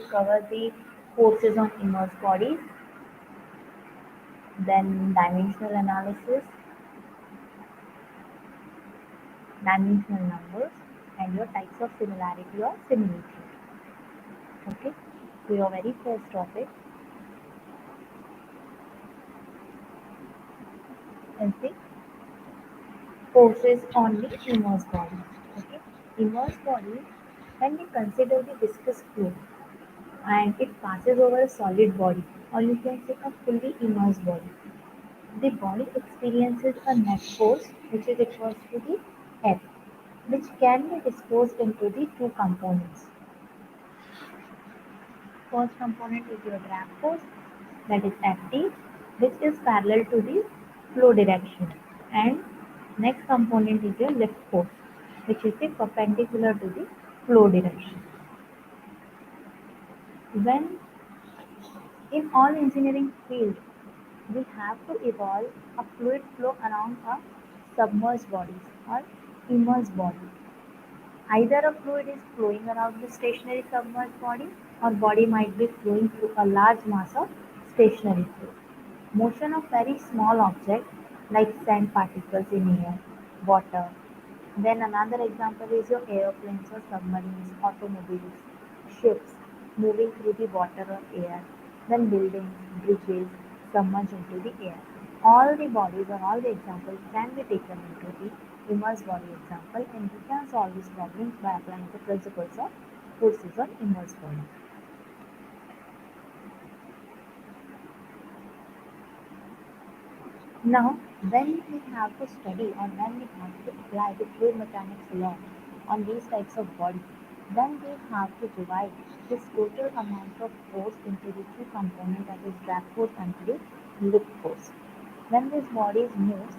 cover the forces on immersed bodies, then dimensional numbers, and your types of similarity or similitude. Okay, so your very first topic is the forces on the immersed body. Okay, immersed body, when we consider the viscous fluid and it passes over a solid body, or you can say a fully immersed body, the body experiences a net force which is equal to the F, which can be disposed into the two components. First component is your drag force, that is Ft, which is parallel to the flow direction, and next component is your lift force, which is the perpendicular to the flow direction. When in all engineering field we have to evolve a fluid flow around a submerged bodies or immersed body. Either a fluid is flowing around the stationary submerged body, or body might be flowing through a large mass of stationary fluid. Motion of very small objects like sand particles in air, water. Then another example is your airplanes or submarines, automobiles, ships moving through the water or air. Then buildings, bridges submerged into the air. All the bodies or all the examples can be taken into the immersed body example, and we can solve these problems by applying the principles of forces on immersed body. Now, when we have to study or when we have to apply the fluid mechanics law on these types of body, then we have to divide this total amount of force into the two components, that is drag force and the lift force. When this body moves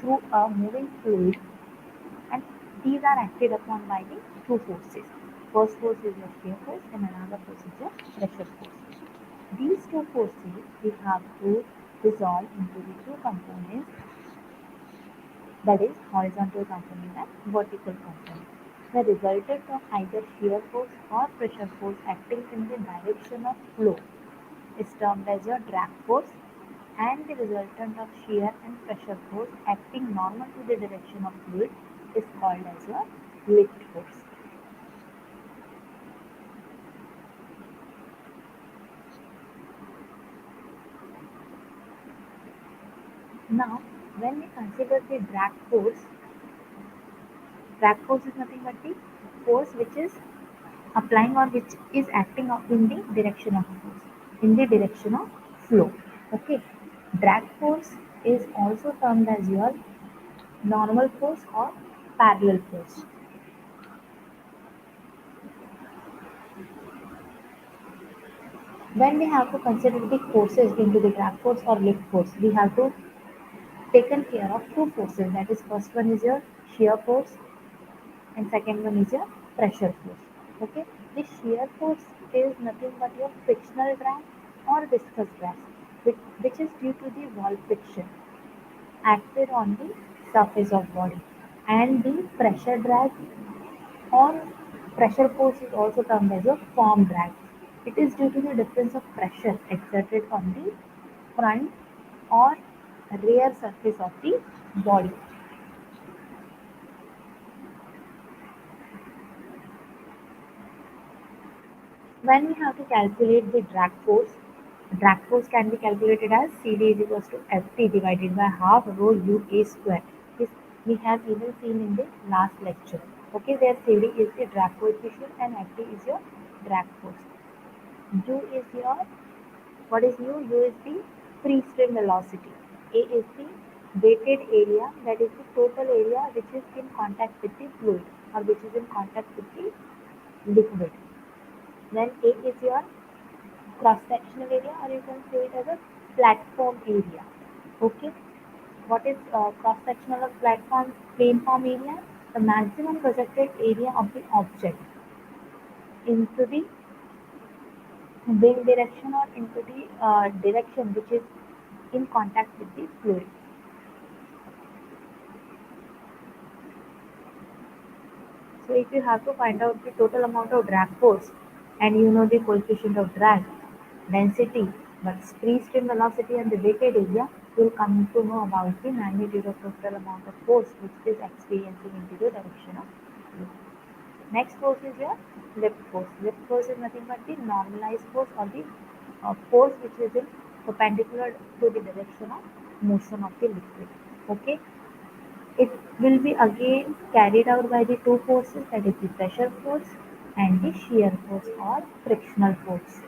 through a moving fluid, and these are acted upon by the two forces. First force is your shear force and another force is your pressure force. These two forces we have to resolve into the two components, that is horizontal component and vertical component. The resultant of either shear force or pressure force acting in the direction of flow is termed as your drag force, and the resultant of shear and pressure force acting normal to the direction of fluid is called as your lift force. Now, when we consider the drag force is nothing but the force which is applying or which is acting in the direction of force, in the direction of flow. Okay, drag force is also termed as your normal force or parallel force. When we have to consider the forces into the drag force or lift force, we have to taken care of two forces. That is, first one is your shear force and second one is your pressure force. Okay, the shear force is nothing but your frictional drag or viscous drag, which is due to the wall friction acted on the surface of body, and the pressure drag or pressure force is also termed as a form drag. It is due to the difference of pressure exerted on the front or rear surface of the body. When we have to calculate the drag force can be calculated as CD is equals to Ft divided by half rho UA square. This we have even seen in the last lecture. Okay, where CD is the drag coefficient and Ft is your drag force. U is your, what is U? U is the free stream velocity. A is the weighted area, that is the total area which is in contact with the fluid or which is in contact with the liquid. Then A is your cross-sectional area, or you can say it as a platform area. Okay, what is cross-sectional or platform plane form area? The maximum projected area of the object into the wind direction or into the direction which is in contact with the fluid. So if you have to find out the total amount of drag force, and you know the coefficient of drag, density, but free stream velocity and the weighted area, you'll come to know about the magnitude of total amount of force which is experiencing into the direction of flow. Next force is your lift force. Lift force is nothing but the normalized force or the force which is in perpendicular to the direction of motion of the liquid. Okay, it will be again carried out by the two forces, that is the pressure force and the shear force or frictional force.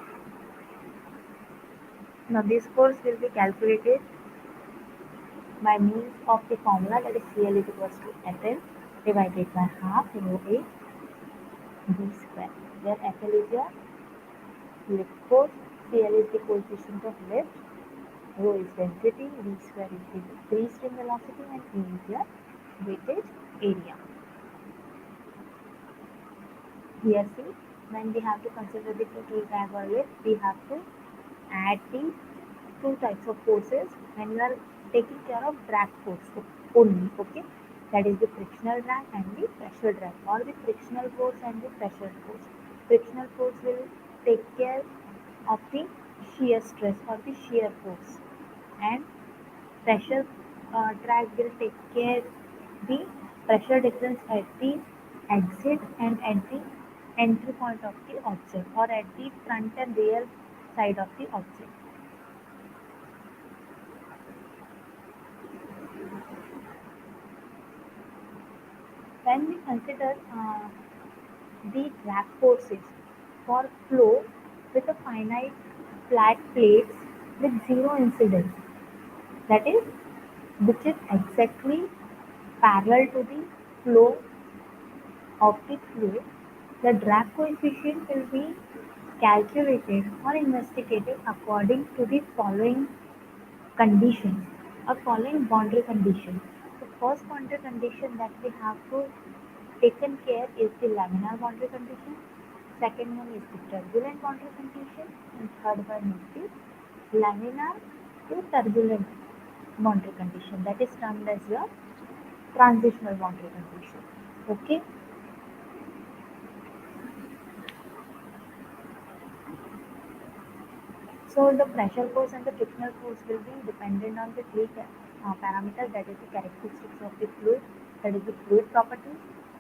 Now this force will be calculated by means of the formula, that is CL is equals to FL divided by half rho A d square, where FL is your lift force, CL is the coefficient of lift, rho is density, d square is the free stream velocity, and E is your weighted area. Here see, when we have to consider the total drag or lift, we have to add the two types of forces when you are taking care of drag force only. Okay, that is the frictional drag and the pressure drag, or the frictional force and the pressure force. Frictional force will take care of the shear stress or the shear force, and pressure drag will take care the pressure difference at the exit and at the entry point of the object, or at the front and rear side of the object. When we consider the drag forces for flow with a finite flat plates with zero incidence, that is, which is exactly parallel to the flow of the fluid, the drag coefficient will be calculated or investigated according to the following conditions or following boundary conditions. The first boundary condition that we have to taken care is the laminar boundary condition, second one is the turbulent boundary condition, and third one is the laminar to turbulent boundary condition, that is termed as your transitional boundary condition. Okay, so the pressure force and the frictional force will be dependent on the three parameters, that is the characteristics of the fluid, that is the fluid properties,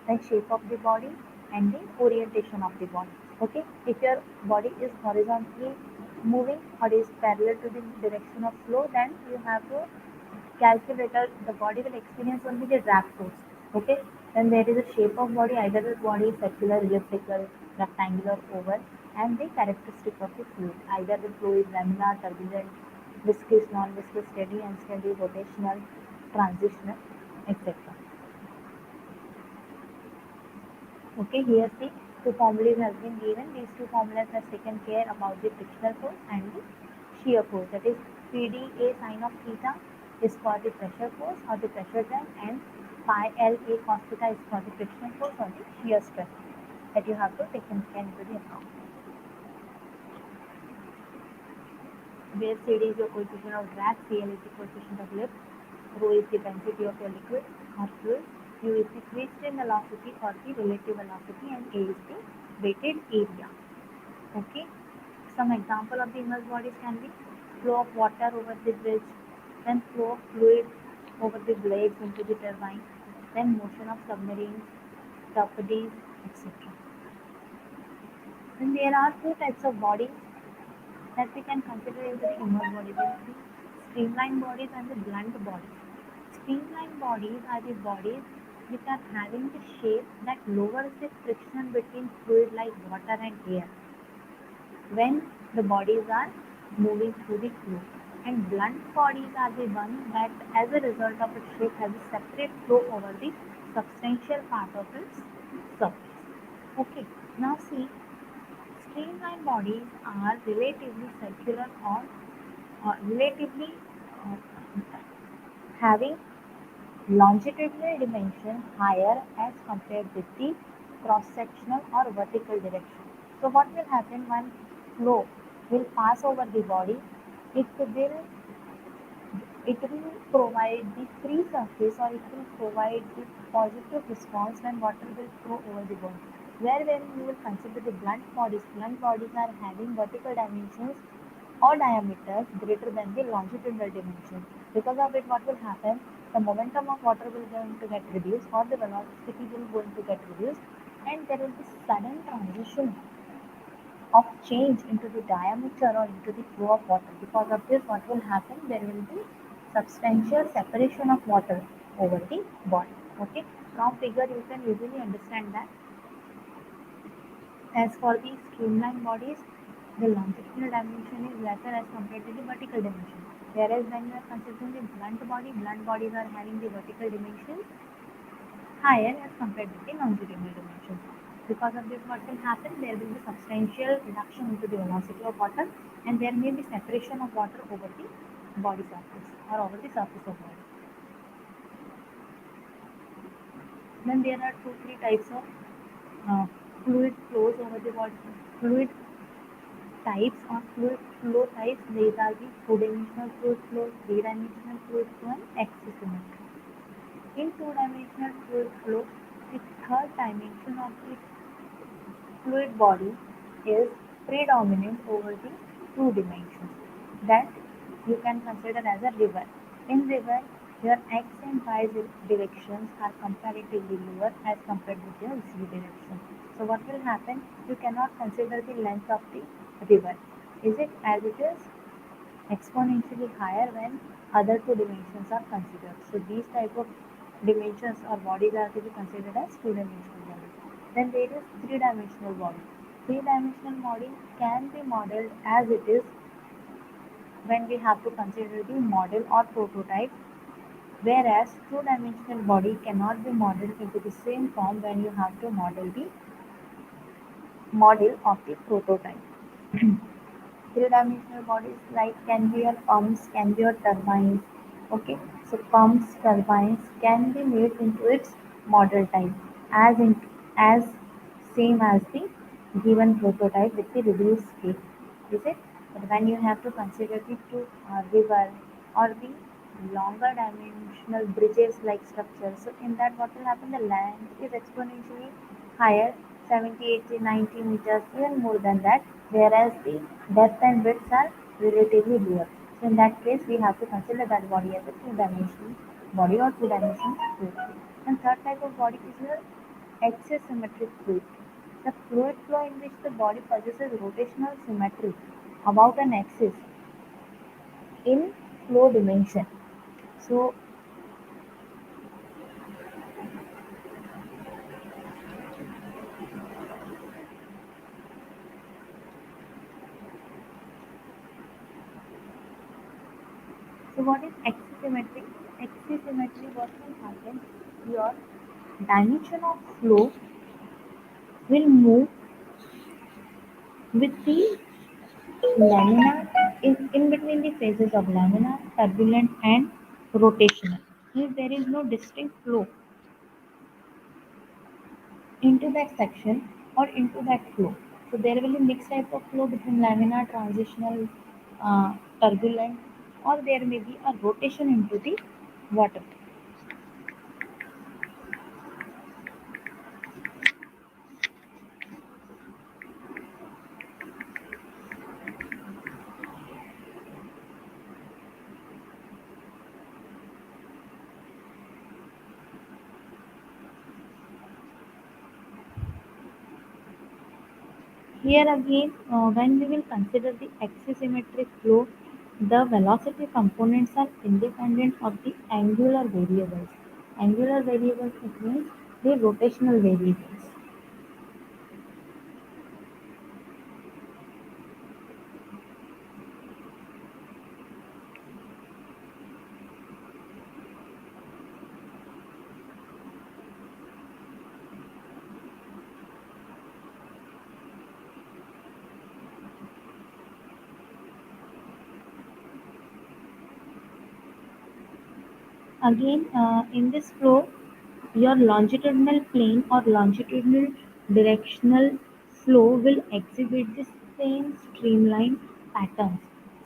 then shape of the body, and the orientation of the body. Okay, if your body is horizontally moving or is parallel to the direction of flow, then you have to calculator, the body will experience only the drag force. Okay, then there is a shape of body, either the body is circular, elliptical, rectangular, oval, and the characteristic of the fluid, either the flow is laminar, turbulent, viscous, non-viscous, steady, unsteady, rotational, transitional, etc. Okay, here see, two formulas has been given. These two formulas has taken care about the frictional force and the shear force. That is, PDA sine of theta is for the pressure force or the pressure drag, and phi LA cos theta is for the frictional force or the shear stress that you have to take into the account. Where CD is your coefficient of drag, CL is the coefficient of lift, rho is the density of your liquid or fluid, U is the free stream velocity or the relative velocity, and A is the weighted area. Okay. Some example of the immersed bodies can be flow of water over the bridge, then flow of fluid over the blades into the turbine, then motion of submarines, torpedoes, etc. Then there are two types of bodies that we can consider into the immersed body. There are the streamlined bodies and the blunt bodies. Streamlined bodies are the bodies which are having the shape that lowers the friction between fluid like water and air when the bodies are moving through the flow. And blunt bodies are the ones that, as a result of its shape, has a separate flow over the substantial part of its surface. Okay, now see, streamlined bodies are relatively circular or relatively uh, having longitudinal dimension higher as compared with the cross-sectional or vertical direction. So what will happen when flow will pass over the body? It will it will provide the free surface, or it will provide the positive response when water will flow over the body. Where when you will consider the blunt bodies are having vertical dimensions or diameters greater than the longitudinal dimensions. Because of it, what will happen? The momentum of water will going to get reduced, or the velocity will going to get reduced, and there will be sudden transition of change into the diameter or into the flow of water. Because of this, what will happen? There will be substantial separation of water over the body. Okay. From figure, you can easily understand that. As for the streamlined bodies, the longitudinal dimension is lesser as compared to the vertical dimension. Whereas when you are considering the blunt bodies are having the vertical dimensions higher as compared with the longitudinal dimensions. Because of this, what will happen? There will be substantial reduction into the velocity of water, and there may be separation of water over the body surface or over the surface of body. Then there are two, three types of uh, fluid flows over the body. Fluid types or fluid flow types, these are the two-dimensional fluid flow, three-dimensional fluid flow, and axisymmetry. In two-dimensional fluid flow, the third dimension of the fluid body is predominant over the two dimensions that you can consider as a river. In river, your x and y directions are comparatively lower as compared with your z direction. So what will happen? You cannot consider the length of the river. Is it as it is exponentially higher when other two dimensions are considered. So these type of dimensions or bodies are to be considered as two-dimensional bodies. Then there is three-dimensional body. Three-dimensional body can be modeled as it is when we have to consider the model or prototype, whereas two-dimensional body cannot be modeled into the same form when you have to model the model of the prototype. Three-dimensional bodies like can be your pumps, can be your turbines. Okay, so pumps, turbines can be made into its model type as same as the given prototype with the reduced scale. Is it? But when you have to consider the two river or the longer dimensional bridges like structures, so in that what will happen? The length is exponentially higher, 70, 80, 90 meters, even more than that, whereas the depth and width are relatively lower. So in that case, we have to consider that body as a two-dimensional body or two-dimensional fluid. And third type of body is your axisymmetric fluid. The fluid flow in which the body possesses rotational symmetry about an axis in flow dimension. So, so what is axisymmetry? Axisymmetry, what will happen? Your dimension of flow will move with the laminar in between the phases of laminar, turbulent, and rotational. If there is no distinct flow into that section or into that flow, so there will be mixed type of flow between laminar, transitional, turbulent, or there may be a rotation into the water. Here again, when we will consider the axisymmetric flow, the velocity components are independent of the angular variables. Angular variables, it means the rotational variables. Again, in this flow, your longitudinal plane or longitudinal directional flow will exhibit the same streamline patterns.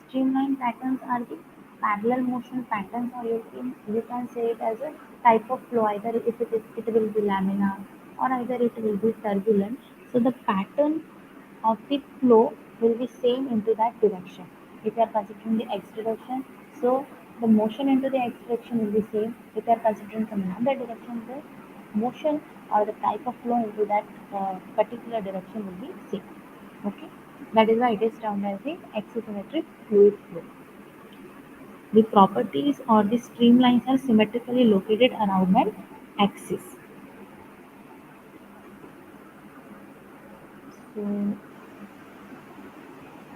Streamline patterns are the parallel motion patterns, or you can say it as a type of flow. Either if it will be laminar, or either it will be turbulent. So the pattern of the flow will be same into that direction. If you are considering the x direction, so the motion into the x direction will be same. If you are considering from another direction, the motion or the type of flow into that particular direction will be same. Okay, that is why it is termed as the axisymmetric fluid flow. The properties or the streamlines are symmetrically located around an axis. So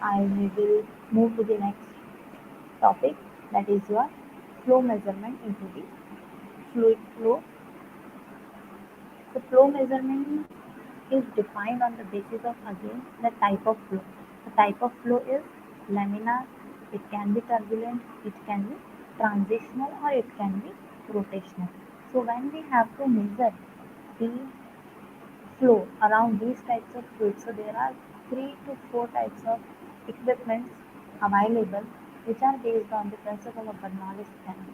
I will move to the next topic, that is your flow measurement into the fluid flow. The flow measurement is defined on the basis of again the type of flow. The type of flow is laminar, it can be turbulent, it can be transitional, or it can be rotational. So when we have to measure the flow around these types of fluids, so there are 3 to 4 types of equipments available which are based on the principle of Bernoulli's theorem.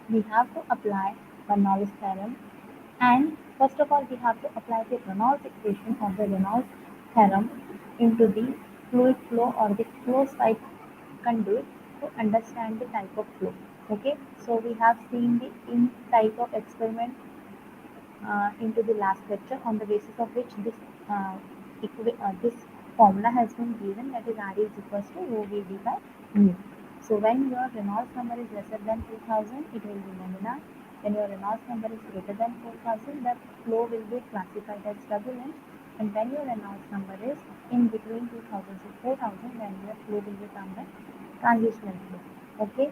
We have to apply Bernoulli's theorem, and first of all we have to apply the Reynolds equation or the Reynolds theorem into the fluid flow or the closed pipe conduit to understand the type of flow. Okay, so we have seen the in type of experiment into the last lecture, on the basis of which this formula has been given, that is RE is equals to rho VD by mu. So when your Reynolds number is lesser than 2000, it will be laminar. When your Reynolds number is greater than 4000, the flow will be classified as turbulent. And when your Reynolds number is in between 2000 to 4000, then your flow will be termed as transitional flow. Okay,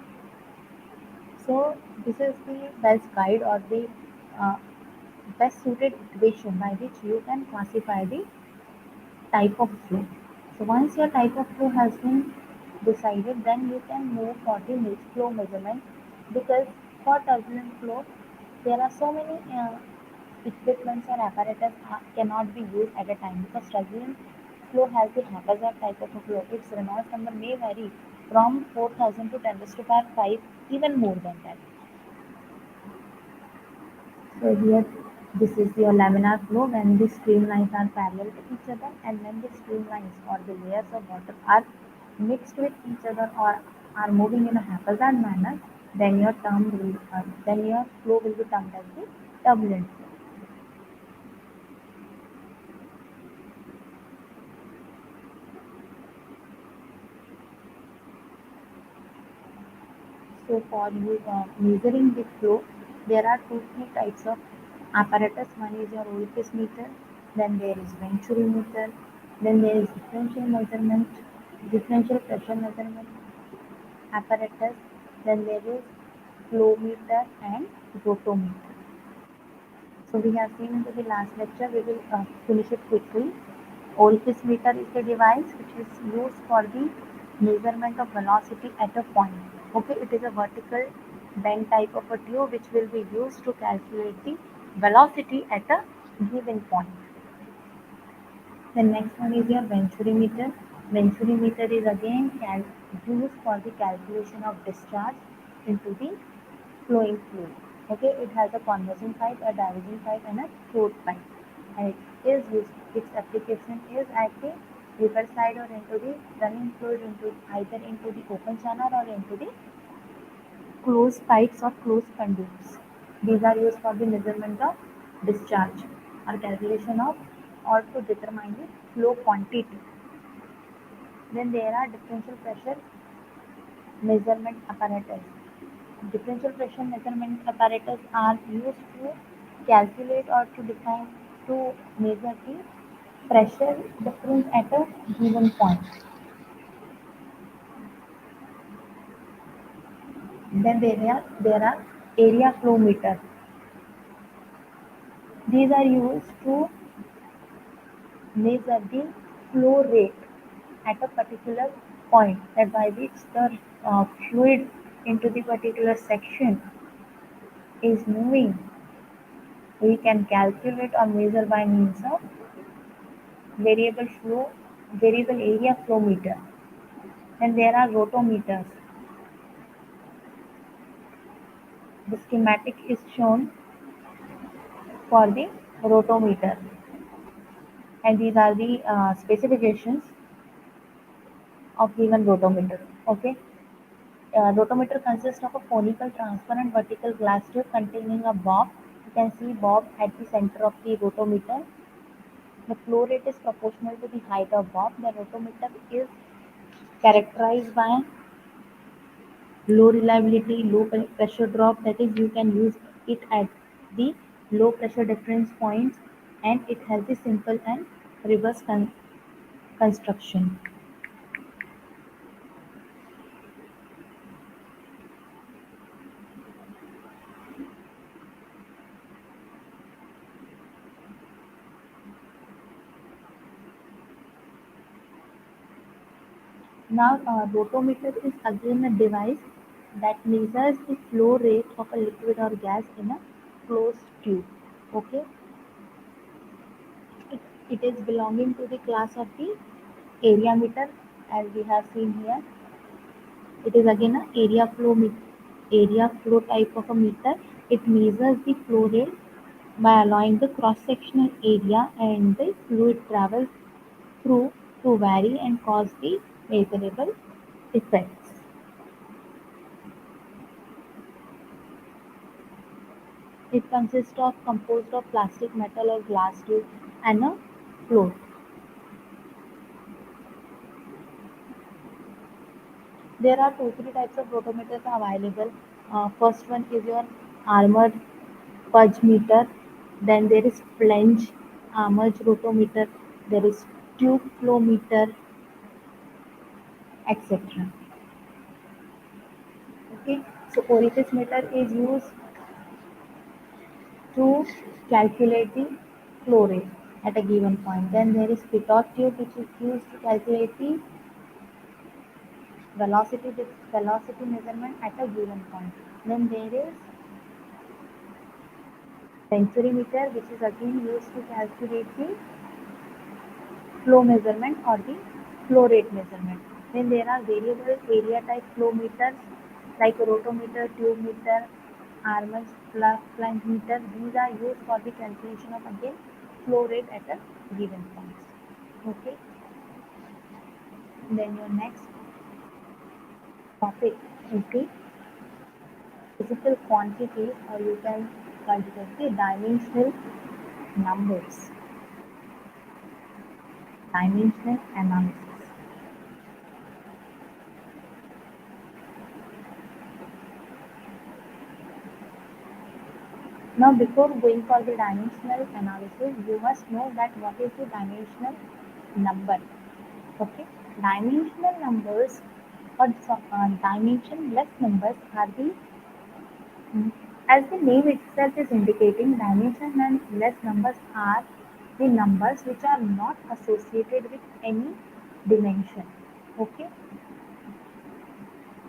so this is the best guide or the uh, best suited equation by which you can classify the type of flow. So once your type of flow has been decided, then you can move for the flow measurement, because for turbulent flow there are so many equipments or apparatus cannot be used at a time, because turbulent flow has the haphazard type of a flow. Its Reynolds number may vary from 4000 to 10 raised to power 5, even more than that. So here, this is your laminar flow when the streamlines are parallel to each other, and when the streamlines or the layers of water are mixed with each other or are moving in a haphazard manner, then your flow will be termed as the turbulent flow. So for you measuring the flow, there are three types of apparatus. One is your orifice meter, then there is venturi meter, then there is differential pressure measurement apparatus, then there is flow meter and rotometer. So we have seen into the last lecture, we will finish it quickly. Orifice meter is the device which is used for the measurement of velocity at a point. Okay, it is a vertical bend type of a tube which will be used to calculate the velocity at a given point. The next one is your venturimeter. Venturimeter is again used for the calculation of discharge into the flowing fluid. Okay, it has a converging pipe, a diverging pipe, and a throat pipe. And it is used. Its application is at the river side or into the running fluid, into either into the open channel or into the closed pipes or closed conduits. These are used for the measurement of discharge or calculation of or to determine the flow quantity. Then there are differential pressure measurement apparatus. Differential pressure measurement apparatus are used to calculate or to define to measure the pressure difference at a given point. Then there are area flow meters. These are used to measure the flow rate at a particular point, that by which the fluid into the particular section is moving. We can calculate or measure by means of variable flow, variable area flow meter. Then there are rotometers. The schematic is shown. for the rotometer, and these are the specifications of given rotometer. Okay. Rotometer consists of a conical transparent vertical glass tube containing a bob. You can see bob at the center of the rotometer. The flow rate is proportional to the height of bob. The rotometer is characterized by low reliability, low pressure drop. That is, you can use it at the low pressure difference points, and it has the simple and reverse construction. Now, a rotometer is again a device that measures the flow rate of a liquid or gas in a closed tube. Okay, it, it is belonging to the class of the area meter, as we have seen here. It is again a area flow type of a meter. It measures the flow rate by allowing the cross sectional area and the fluid travel through to vary and cause the measurable effects. It consists of composed of plastic, metal or glass tube and a float. There are two, three types of rotometers available. First one is your armored purge meter. Then there is flange armored rotometer. There is tube flow meter, etc. Okay, so orifice meter is used to calculate the flow rate at a given point. Then there is pitot tube, which is used to calculate the velocity measurement at a given point. Then there is meter, which is again used to calculate the flow measurement or the flow rate measurement. Then there are variable area type flow meters like rotometer, tube meter, armature flange meter. These are used for the calculation of again flow rate at a given point. Okay. Then your next topic is the physical quantities, or you can consider the dimensional numbers. Dimensional analysis. Now, before going for the dimensional analysis, you must know that what is the dimensional number. Okay, dimensional numbers or dimensionless numbers are the as the name itself is indicating, dimensionless numbers are the numbers which are not associated with any dimension. Okay.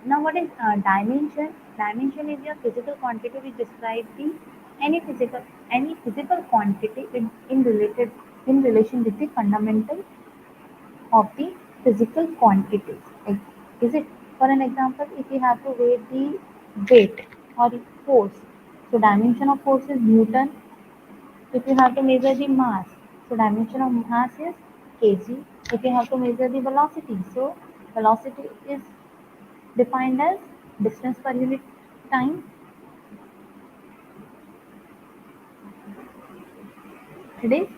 Now, what is dimension? Dimension is your physical quantity which describes the any physical quantity in relation with the fundamental of the physical quantities. Is it, for an example, if you have to weigh the weight or force, so dimension of force is Newton. If you have to measure the mass, so dimension of mass is kg. If you have to measure the velocity, so velocity is defined as distance per unit time. It is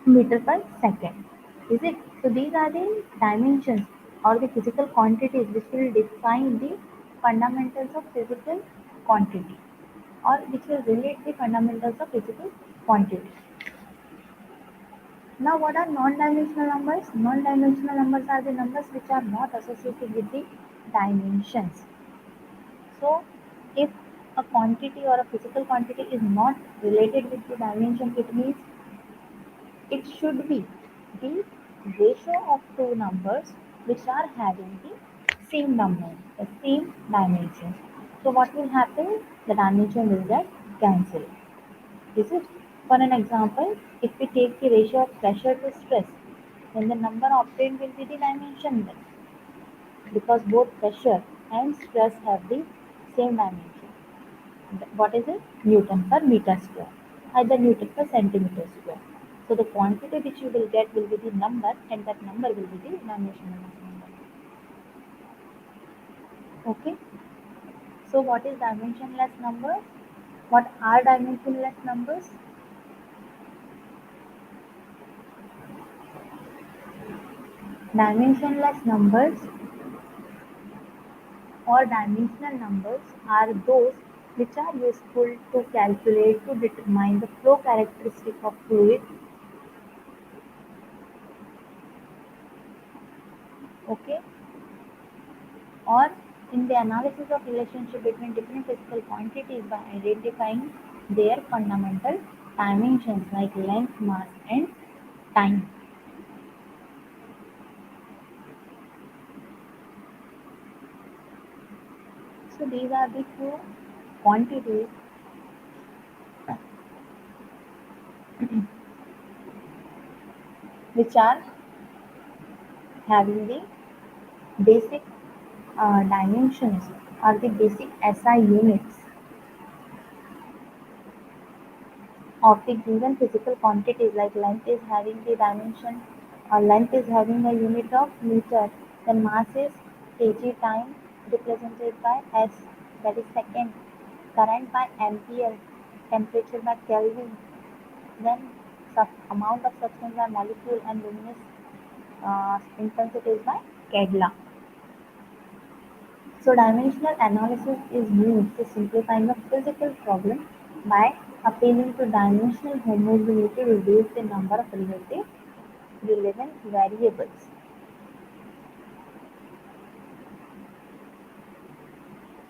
meter per second. Is it? So these are the dimensions or the physical quantities which will define the fundamentals of physical quantity, or which will relate the fundamentals of physical quantity. Now, what are non-dimensional numbers? Non-dimensional numbers are the numbers which are not associated with the dimensions. So, if a quantity or a physical quantity is not related with the dimension, it means it should be the ratio of two numbers which are having the same number, the same dimension. So what will happen? The dimension will get cancelled. Is it? For an example, if we take the ratio of pressure to stress, then the number obtained will be the dimension then, because both pressure and stress have the same dimension. What is it? Newton per meter square. either Newton per centimeter square. So the quantity which you will get will be the number, and that number will be the dimensionless number. Okay. So what is dimensionless numbers? What are dimensionless numbers? Dimensionless numbers or dimensional numbers are those which are useful to calculate to determine the flow characteristic of fluid. Okay, or in the analysis of relationship between different physical quantities by identifying their fundamental dimensions like length, mass, and time. So these are the few quantities which are having the basic dimensions or the basic SI units of the given physical quantities, like length is having the dimension, length is having a unit of meter, then mass is kg, time represented by s, that is second, current by ampere, temperature by kelvin, then amount of substance by molecule, and luminous intensity is by Kedla. So dimensional analysis is used to simplifying a physical problem by appealing to dimensional homogeneity to reduce the number of relevant variables.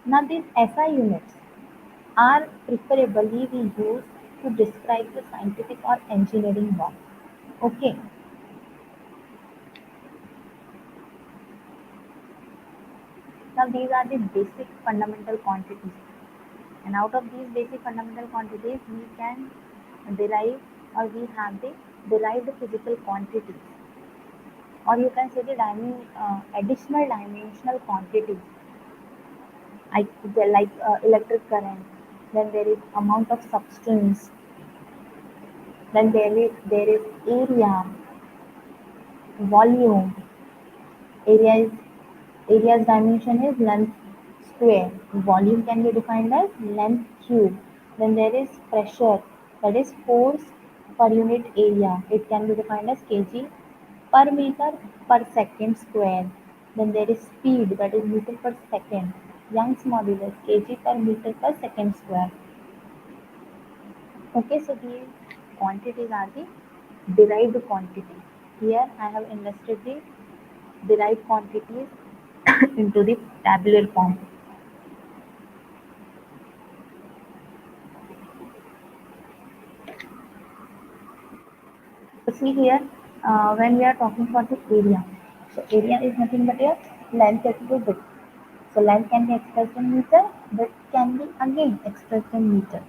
Now these SI units are preferably we use to describe the scientific or engineering work. Okay. Now these are the basic fundamental quantities, and out of these basic fundamental quantities we can derive, or we have the derived physical quantities, or you can say the additional dimensional quantities, like electric current, then there is amount of substance, then there is area, volume. Area is area's dimension is length square. Volume can be defined as length cube. Then there is pressure, that is force per unit area. It can be defined as kg per meter per second square. Then there is speed, that is meter per second. Young's modulus, kg per meter per second square. Okay, so these quantities are the derived quantity. Here I have invested the derived quantities into the tabular form. So see here, when we are talking for the area, so area is nothing but a length equal to width. So length can be expressed in meter, width can be again expressed in meter.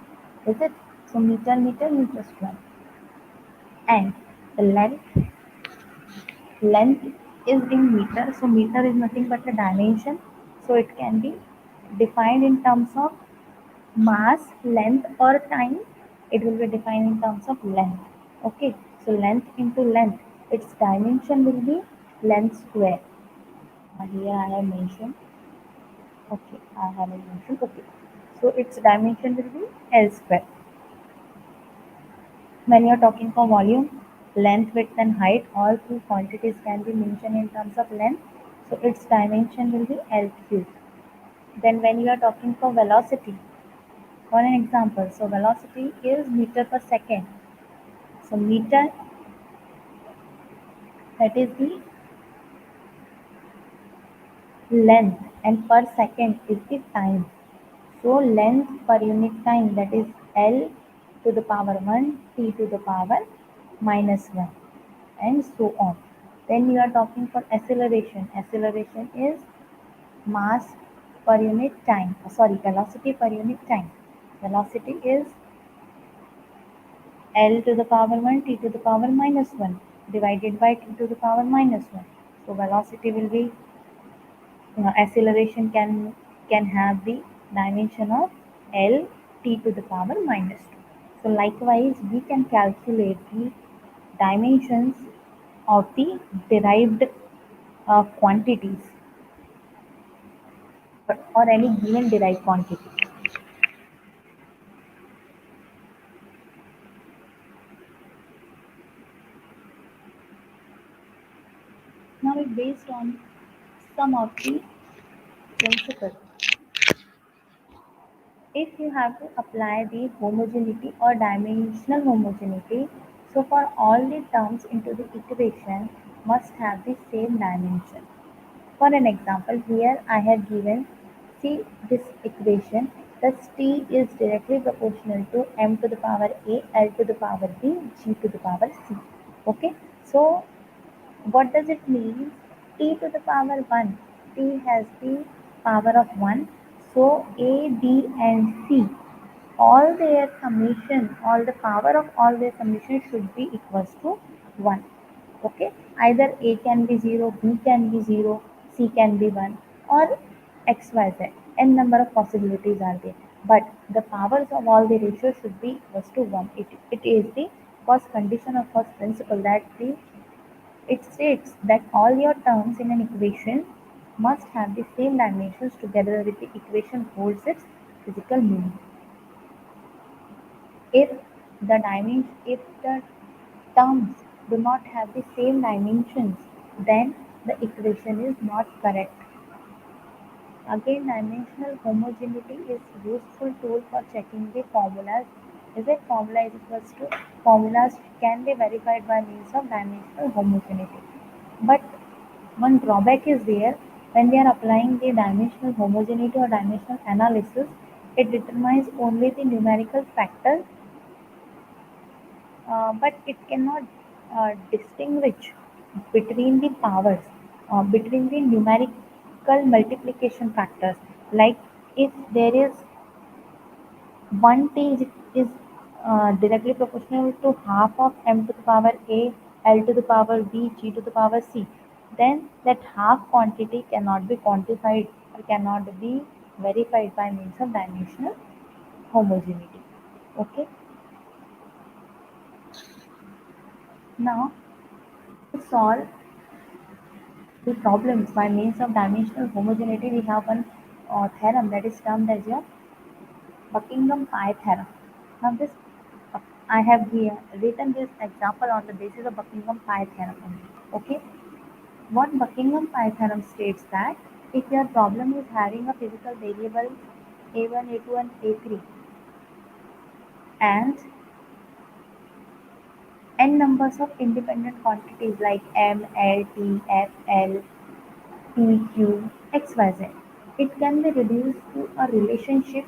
Is it? So meter square. And the length is in meter. So meter is nothing but a dimension. So it can be defined in terms of mass, length, or time. It will be defined in terms of length. Okay, so length into length, its dimension will be length square. Here I have mentioned. Okay, I have mentioned. Okay, so its dimension will be L square. When you are talking for volume, length, width, and height, all three quantities can be mentioned in terms of length. So its dimension will be L cube. Then when you are talking for velocity, for an example, so velocity is meter per second. So meter, that is the length, and per second is the time. So length per unit time, that is L to the power 1, T to the power minus 1, and so on. Then you are talking for acceleration. Acceleration is mass per unit time. Sorry, velocity per unit time. Velocity is L to the power 1, T to the power minus 1 divided by T to the power minus 1. So velocity will be, acceleration can have the dimension of L T to the power minus 2. So likewise, we can calculate the dimensions of the derived quantities or any given derived quantity. Now it's based on some of the principles. If you have to apply the homogeneity or dimensional homogeneity, so for all the terms into the equation must have the same dimension. For an example, here I have given, see this equation, thus t is directly proportional to m to the power a, l to the power b, g to the power c. Okay, so what does it mean? T to the power 1. T has the power of 1. So A, B and C, all their summation, all the power of all their summation should be equals to 1. Okay. Either A can be 0, B can be 0, C can be 1 or XYZ. N number of possibilities are there. But the powers of all the ratios should be equals to 1. It is the first condition or first principle that the it states that all your terms in an equation must have the same dimensions together with the equation holds its physical meaning. If if the terms do not have the same dimensions, then the equation is not correct. Again, dimensional homogeneity is useful tool for checking the formulas. Is it formula is equals to formulas can be verified by means of dimensional homogeneity. But one drawback is there when we are applying the dimensional homogeneity or dimensional analysis, it determines only the numerical factor, but it cannot distinguish between the powers, between the numerical multiplication factors. Like if there is one t is directly proportional to half of m to the power a, l to the power b, g to the power c, then that half quantity cannot be quantified or cannot be verified by means of dimensional homogeneity. Okay. Now to solve the problems by means of dimensional homogeneity, we have one theorem that is termed as your Buckingham Pi theorem. Now this I have here written this example on the basis of Buckingham Pi theorem only. Okay. What Buckingham Pi theorem states that if your problem is having a physical variable a1, a2 and a3 and n numbers of independent quantities like m, l, t, f, l, p, q, x, y, z, it can be reduced to a relationship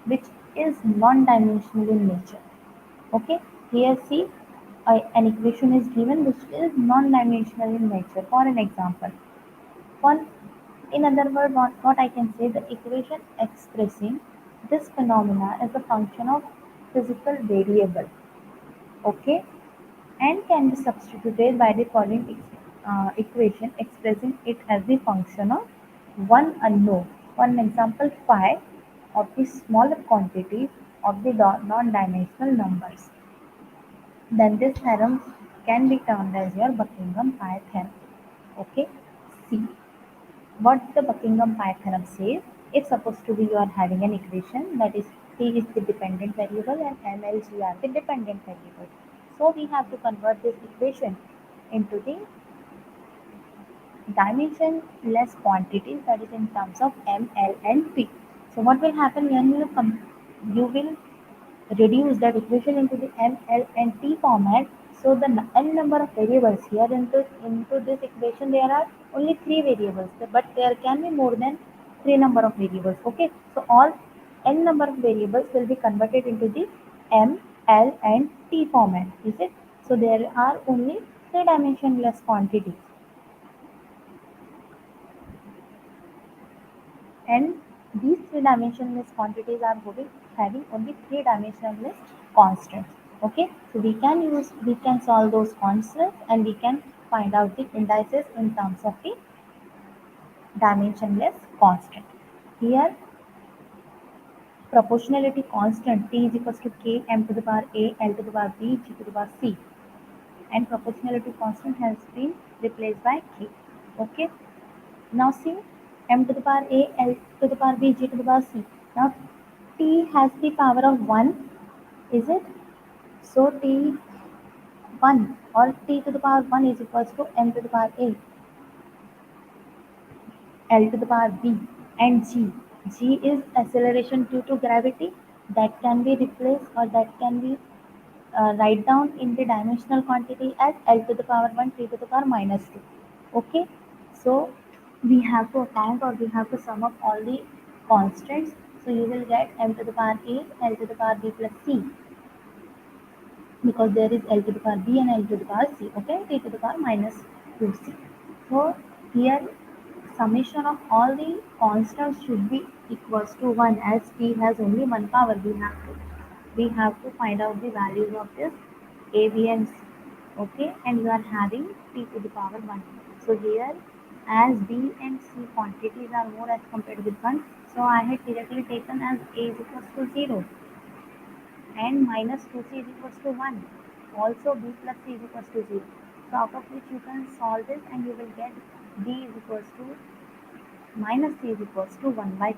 which is non-dimensional in nature. Okay, here see an equation is given which is non-dimensional in nature. For an example, one in other words, what I can say, the equation expressing this phenomena is a function of physical variable. Okay, and can be substituted by the following equation expressing it as the function of one unknown. For an example, phi of the smaller quantity of the non-dimensional numbers. Then this theorem can be termed as your Buckingham Pi theorem. Okay. See what the Buckingham Pi theorem says. If supposed to be you are having an equation that is t is the dependent variable and m, l, g are the dependent variables. So we have to convert this equation into the dimensionless quantities, that is in terms of m, l, and p. So what will happen when you will reduce that equation into the M, L, and T format. So the n number of variables here into this equation there are only three variables, but there can be more than three number of variables. Okay, so all n number of variables will be converted into the M, L, and T format. Is it? So there are only three dimensionless quantities, and these three dimensionless quantities are having only three dimensionless constants. Okay, so we can solve those constants and we can find out the indices in terms of the dimensionless constant. Here proportionality constant T is equals to K m to the power A L to the power B G to the power C, and proportionality constant has been replaced by K. Okay. Now see, m to the power A L to the power B G to the power C. Now T has the power of 1, is it? So T 1 or T to the power 1 is equals to m to the power A L to the power B and G. G is acceleration due to gravity, that can be replaced or that can be write down in the dimensional quantity as L to the power 1 T to the power minus 2. Okay, so we have to account or we have to sum up all the constants. So you will get m to the power A L to the power B plus C, because there is L to the power B and L to the power C. Okay, T to the power minus 2C. So here summation of all the constants should be equals to 1, as T has only one power. We have to find out the values of this A, B and C. Okay, and you are having T to the power 1. So here, as B and C quantities are more as compared with 1, so I had directly taken as A is equals to 0 and minus 2C is equals to 1. Also B plus C is equals to 0. So out of which you can solve this and you will get B is equals to minus C is equals to 1 by 2.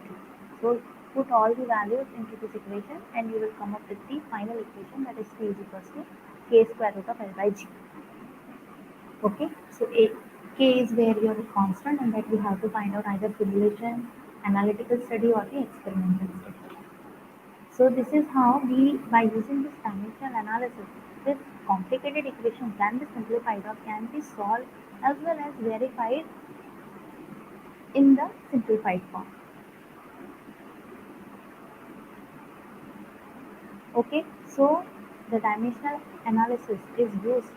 So put all the values into this equation and you will come up with the final equation, that is C is equals to K square root of L by G. Okay, so K is where your constant, and that we have to find out either simulation, analytical study or the experimental study. So this is how we, by using this dimensional analysis, this complicated equation can be simplified or can be solved as well as verified in the simplified form. Okay, so the dimensional analysis is used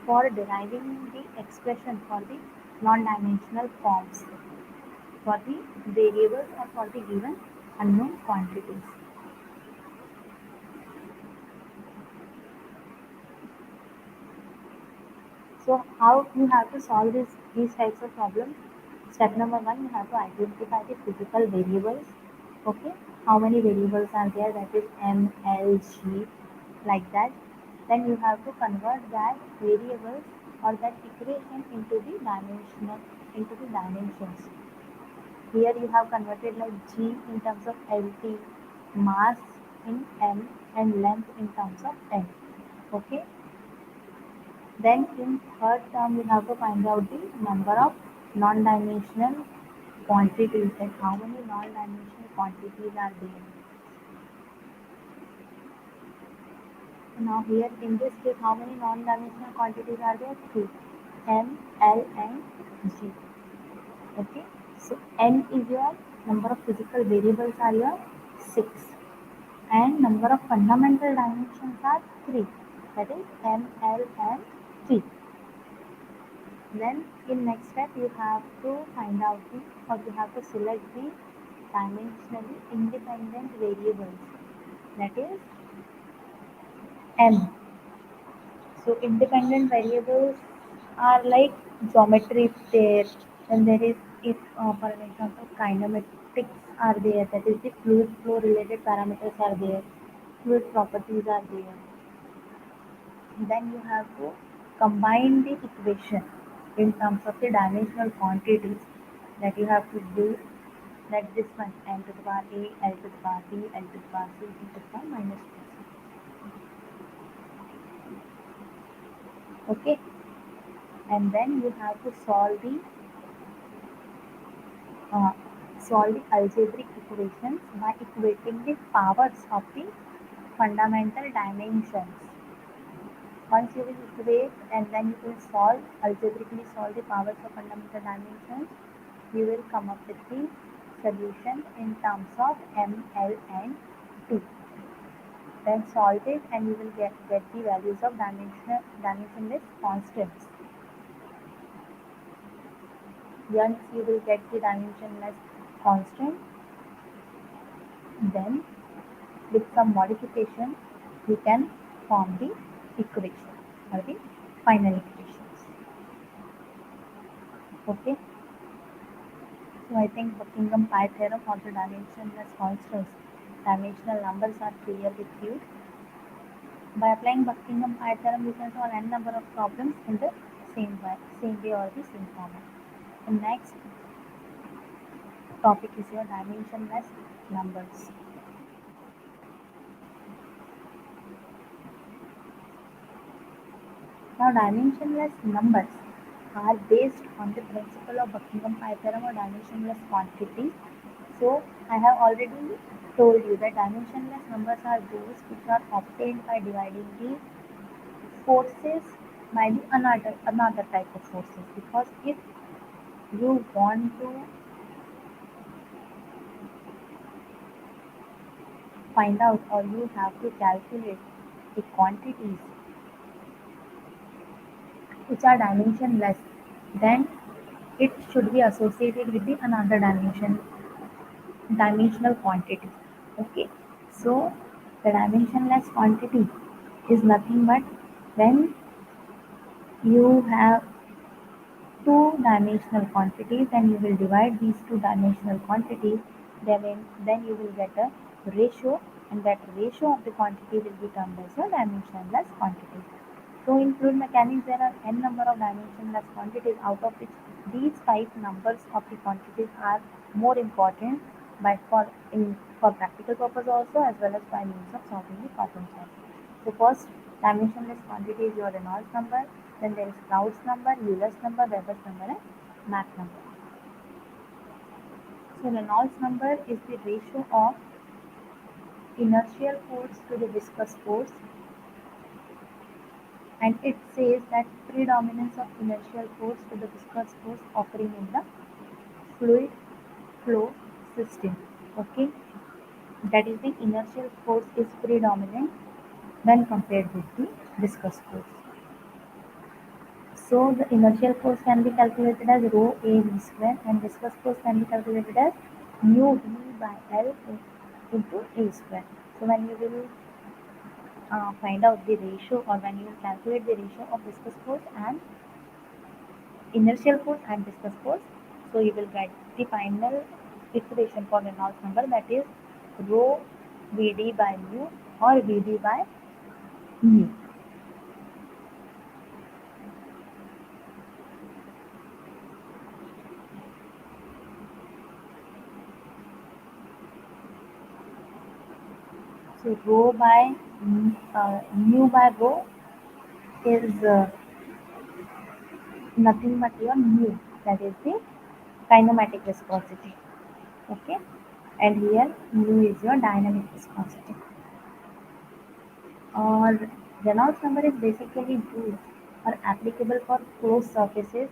for deriving the expression for the non-dimensional forms for the variables or for the given unknown quantities. So how you have to solve these types of problems? Step number one, you have to identify the physical variables. Okay, how many variables are there? That is M, L, G, like that. Then you have to convert that variables or that equation into the dimensions. Here you have converted like G in terms of LT, mass in M, and length in terms of N. Okay. Then in third term, we have to find out the number of non-dimensional quantities, that how many non-dimensional quantities are there. So now here in this case, how many non-dimensional quantities are there? 2. M, L and G. Okay. So N is your number of physical variables are your 6. And number of fundamental dimensions are 3. That is M, L and T. Then in next step you have to find out the, or you have to select the dimensionally independent variables, that is M. So independent variables are like geometry there, then there is, if for an example kinematics are there, that is the fluid flow related parameters are there, fluid properties are there. Then you have to combine the equation in terms of the dimensional quantities, that you have to do, that this one m to the power a, L to the power b, L to the power c, T to the power minus 2. Okay, and then you have to uh, solve the algebraic equations by equating the powers of the fundamental dimensions. Once you will equate and then you will algebraically solve the powers of fundamental dimensions, you will come up with the solution in terms of M, L and T. Then solve it and you will get the values of dimensionless constants. Once you will get the dimensionless constant, then with some modification you can form the equation or the final equations. Okay. So I think Buckingham Pi theorem or the dimensionless constants dimensional numbers are clear with you. By applying Buckingham Pi theorem, we can solve n number of problems in the same way or the same format. The next topic is your dimensionless numbers. Now, dimensionless numbers are based on the principle of Buckingham Pi theorem or dimensionless quantities. So, I have already told you that dimensionless numbers are those which are obtained by dividing the forces by the another type of forces. Because if you want to find out or you have to calculate the quantities which are dimensionless, then it should be associated with the another dimensional quantity. Okay, so the dimensionless quantity is nothing but when you have two-dimensional quantities and you will divide these two-dimensional quantities, then you will get a ratio, and that ratio of the quantity will be termed as a dimensionless quantity. So in fluid mechanics, there are n number of dimensionless quantities, out of which these five numbers of the quantities are more important, but for practical purpose also, as well as by means of solving the problems also. So first dimensionless quantity is your Reynolds number, then there is Proud's number, Euler's number, Weber's number, and Mach number. So Reynolds number is the ratio of inertial force to the viscous force, and it says that predominance of inertial force to the viscous force occurring in the fluid flow system. Okay, that is the inertial force is predominant when compared with the viscous force. So the inertial force can be calculated as rho a v square, and viscous force can be calculated as mu v by L into a square. So when you will find out the ratio, or when you will calculate the ratio of viscous force and inertial force and viscous force, so you will get the final equation for Reynolds number, that is rho Vd by mu or Vd by mu. So rho by mu by rho is nothing but your mu, that is the kinematic viscosity. Okay, and here mu is your dynamic viscosity. Or Reynolds number is basically used or applicable for closed surfaces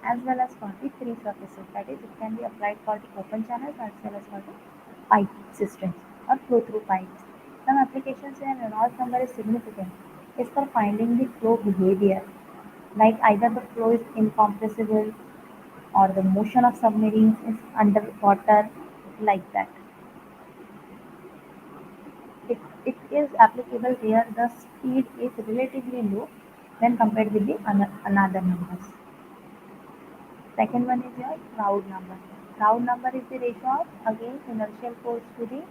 as well as for the free surfaces. That is, it can be applied for the open channels as well as for the pipe systems or flow through pipes. Some applications where Reynolds number is significant is for finding the flow behavior, like either the flow is incompressible or the motion of submarines is underwater, like that. It is applicable where the speed is relatively low when compared with the another numbers. Second one is your Proud number. Proud number is the ratio of again inertial force to the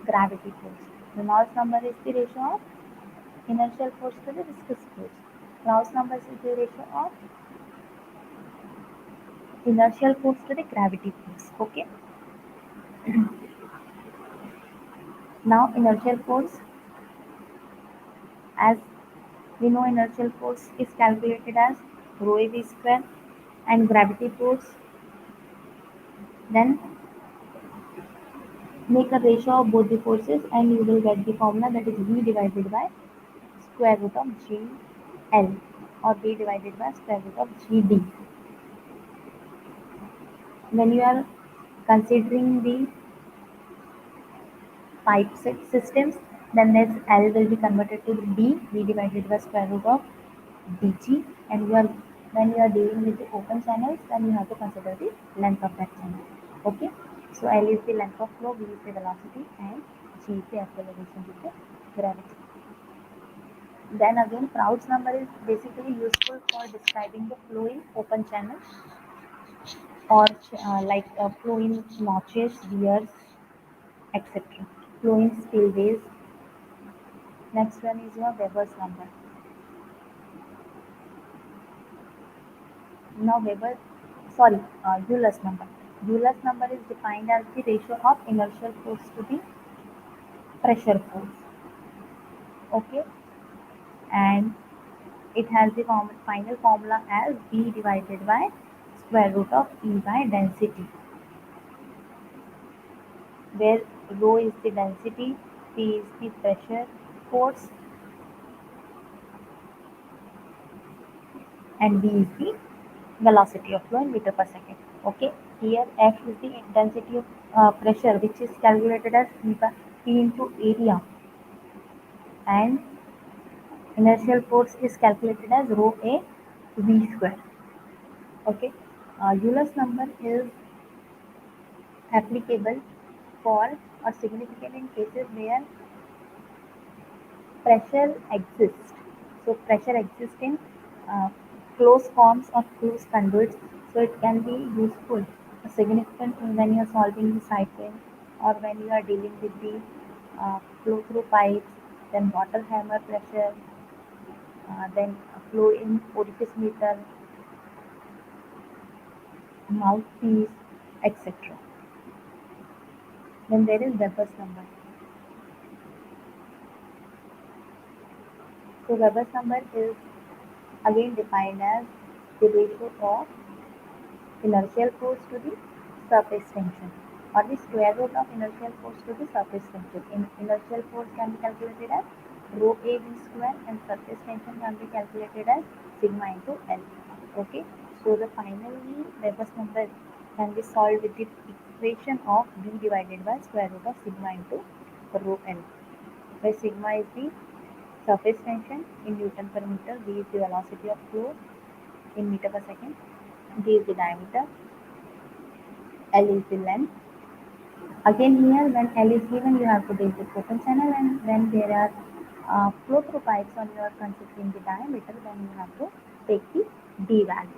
gravity force. Reynolds number is the ratio of inertial force to the viscous force. Proud's number is the ratio of inertial force to the gravity force. Okay. Now inertial force, as we know, inertial force is calculated as rho a v square, and gravity force, then make a ratio of both the forces and you will get the formula, that is v divided by square root of gl, or v divided by square root of gd. When you are considering the pipe systems, then this L will be converted to D, V divided by square root of dg, and when you are dealing with the open channels, then you have to consider the length of that channel. Okay, so L is the length of flow, V is the velocity, and G is the acceleration due to gravity. Then again, Proud's number is basically useful for describing the flow in open channels, or like flow in notches, wears, etc. flowing spillways. Next one is your Weber's number. Now Euler's number. Euler's number is defined as the ratio of inertial force to the pressure force. Okay, and it has the final formula as V divided by square root of E by density, where rho is the density, P is the pressure force, and V is the velocity of flow in meter per second. Okay, here F is the intensity of pressure, which is calculated as P into area, and inertial force is calculated as rho A V square. Okay, Euler's number is applicable for or significant in cases where pressure exists. So pressure exists in uh, closed forms or closed conduits. So it can be useful, significant when you are solving the cycling or when you are dealing with the flow through pipes, then water hammer pressure, then flow in orifice meter, mouthpiece, etc. Then there is Weber's number. So Weber's number is again defined as the ratio of inertial force to the surface tension, or the square root of inertial force to the surface tension. Inertial force can be calculated as rho a v square, and surface tension can be calculated as sigma into L. Okay, so the finally Weber's number can be solved with the equation of V divided by square root of sigma into rho L, where sigma is the surface tension in Newton per meter, V is the velocity of flow in meter per second, D is the diameter, L is the length. Again here, when L is given, you have to take the open channel, and when there are flow through pipes on your considering the diameter, then you have to take the D value.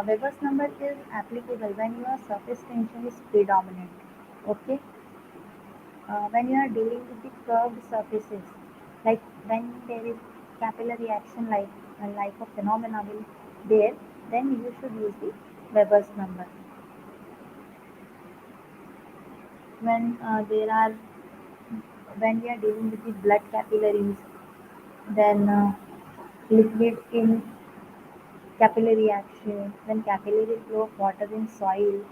Weber's number is applicable when your surface tension is predominant. Okay, when you are dealing with the curved surfaces, like when there is capillary action, like a phenomena will there, then you should use the Weber's number. When there are when we are dealing with the blood capillaries, then liquid in capillary action, then capillary flow of water in soil.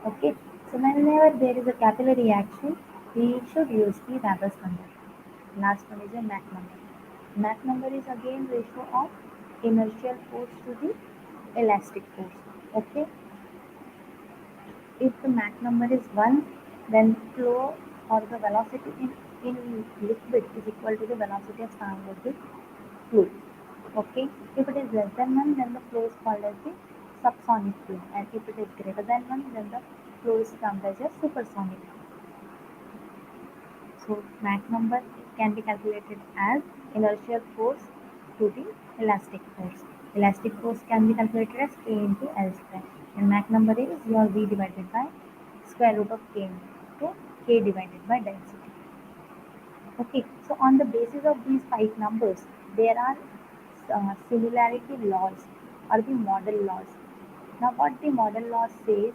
Okay, so whenever there is a capillary action, we should use the Weber's number. Last one is a Mach number. Mach number is again ratio of inertial force to the elastic force. Okay, if the Mach number is 1, then flow or the velocity in liquid is equal to the velocity of sound of the fluid. Okay, if it is less than 1, then the flow is called as the subsonic flow, and if it is greater than 1, then the flow is termed as a supersonic. So Mach number can be calculated as inertial force to the elastic force. Elastic force can be calculated as K into L square, and Mach number is your V divided by square root of K into K divided by density. Okay, so on the basis of these 5 numbers, there are similarity laws or the model laws. Now, what the model law says,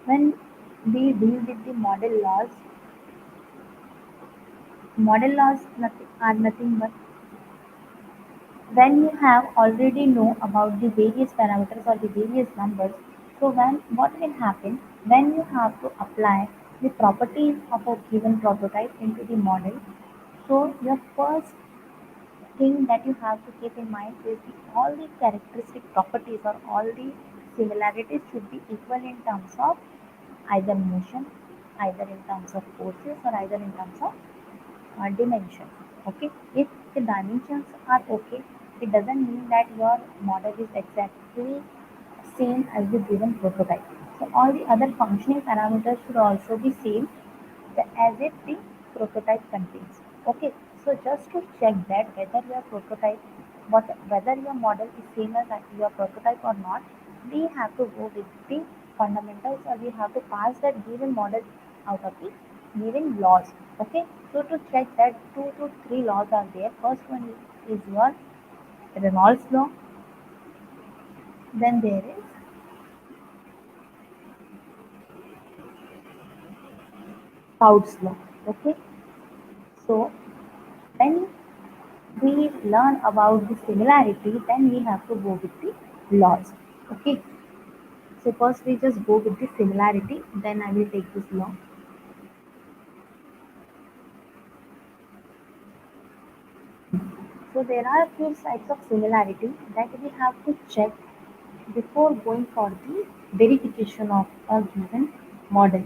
when we deal with the model laws are nothing but when you have already know about the various parameters or the various numbers. So when what will happen when you have to apply the properties of a given prototype into the model. So your first thing that you have to keep in mind is all the characteristic properties or all the similarities should be equal in terms of either motion, either in terms of forces, or either in terms of dimensions. Okay, if the dimensions are okay, it doesn't mean that your model is exactly same as the given prototype. So all the other functioning parameters should also be same as if the prototype contains. Okay, so just to check that whether your prototype, whether your model is same as your prototype or not, we have to go with the fundamentals, or we have to pass that given model out of the given laws. Okay, so to check that, two to three laws are there. First one is your Reynolds law, then there is Coutts law. Okay, so when we learn about the similarity, then we have to go with the laws. Okay, so first we just go with the similarity, then I will take this law. So there are a few types of similarity that we have to check before going for the verification of a given model.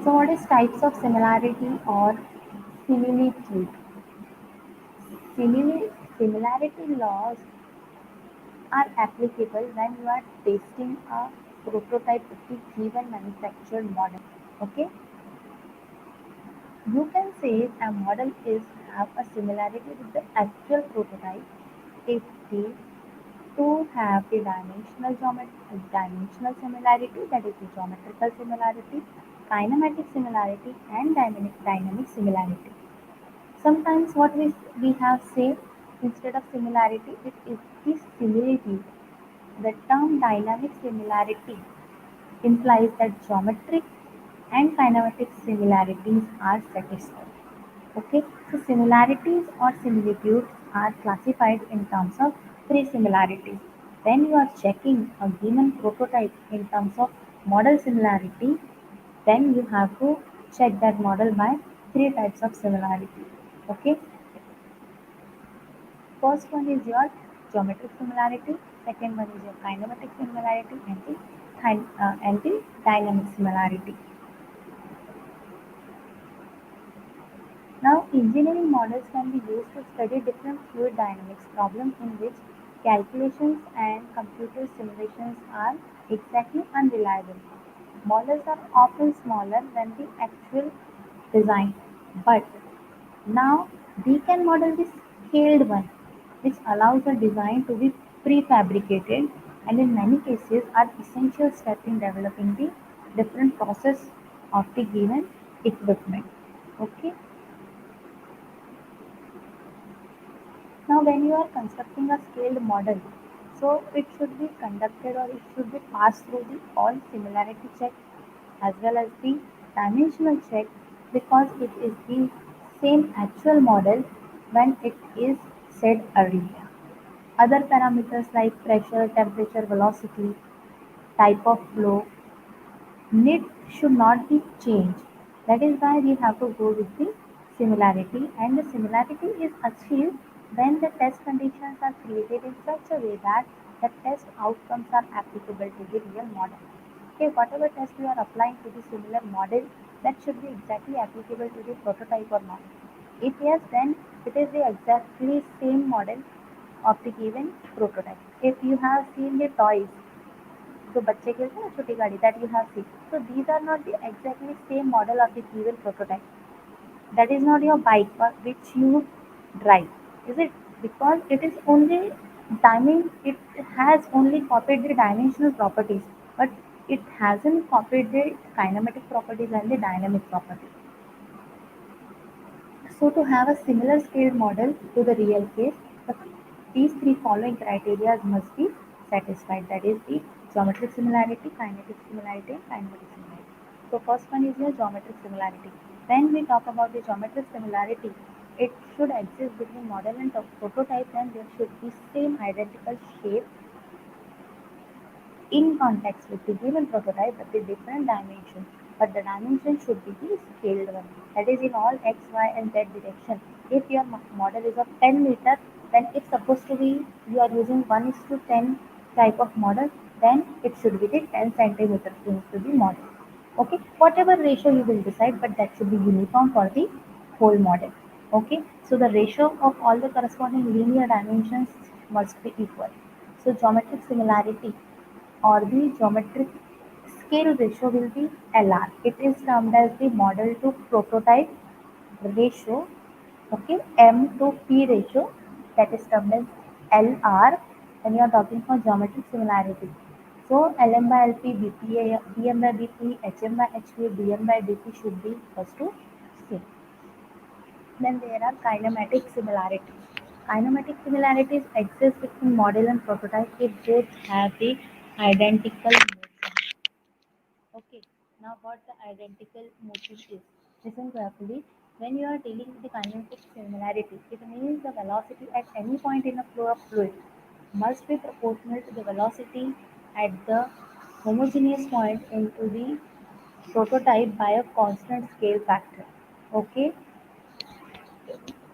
So what is types of similarity or similitude? Similarity laws are applicable when you are testing a prototype of the given manufactured model. Okay, you can say a model is have a similarity with the actual prototype if the two have the dimensional similarity, that is the geometrical similarity, kinematic similarity, and dynamic similarity. Sometimes what we have say instead of similarity, it is the similitude. The term dynamic similarity implies that geometric and kinematic similarities are satisfied. Okay, so similarities or similitudes are classified in terms of three similarities. When you are checking a given prototype in terms of model similarity, then you have to check that model by three types of similarity. Okay, first one is your geometric similarity, second one is your kinematic similarity, and the dynamic similarity. Now, engineering models can be used to study different fluid dynamics problems in which calculations and computer simulations are exactly unreliable. Models are often smaller than the actual design, but now we can model the scaled one, which allows a design to be prefabricated and in many cases are essential step in developing the different process of the given equipment. Okay. Now, when you are constructing a scaled model, so it should be conducted or it should be passed through the all similarity check as well as the dimensional check, because it is the same actual model when it is said earlier. Other parameters like pressure, temperature, velocity, type of flow, need should not be changed. That is why we have to go with the similarity, and the similarity is achieved when the test conditions are created in such a way that the test outcomes are applicable to the real model. Okay, whatever test you are applying to the similar model, that should be exactly applicable to the prototype or not. If yes, then it is the exactly same model of the given prototype. If you have seen the toys, जो बच्चे खेलते हैं ना छोटी गाड़ी, that you have seen, so these are not the exactly same model of the given prototype. That is not your bike which you drive, is it? Because it is only it has only copied the dimensional properties, but it hasn't copied the kinematic properties and the dynamic properties. So to have a similar scaled model to the real case, the, these three following criteria must be satisfied. That is the geometric similarity, kinetic similarity, and kinematic similarity. So first one is your geometric similarity. When we talk about the geometric similarity, it should exist between model and prototype, and there should be same identical shape in context with the given prototype but the different dimensions, but the dimension should be the scaled one. That is in all x, y, and z direction. If your model is of 10 meter, then if supposed to be you are using 1 is to 10 type of model, then it should be the 10 centimeter to the model. Okay, whatever ratio you will decide, but that should be uniform for the whole model. Okay, so the ratio of all the corresponding linear dimensions must be equal. So geometric similarity or the geometric scale ratio will be LR. It is termed as the model to prototype ratio. Okay, M to P ratio, that is termed as LR when you are talking for geometric similarity. So LM by LP, BPA, BM by BP, HM by HP, DM by DP should be equal to C. Then there are kinematic similarities. Kinematic similarities exist between model and prototype if both have the identical motion. Okay, now what the identical motion is? Listen carefully. When you are dealing with the kinematic similarity, it means the velocity at any point in a flow of fluid must be proportional to the velocity at the homogeneous point into the prototype by a constant scale factor. Okay,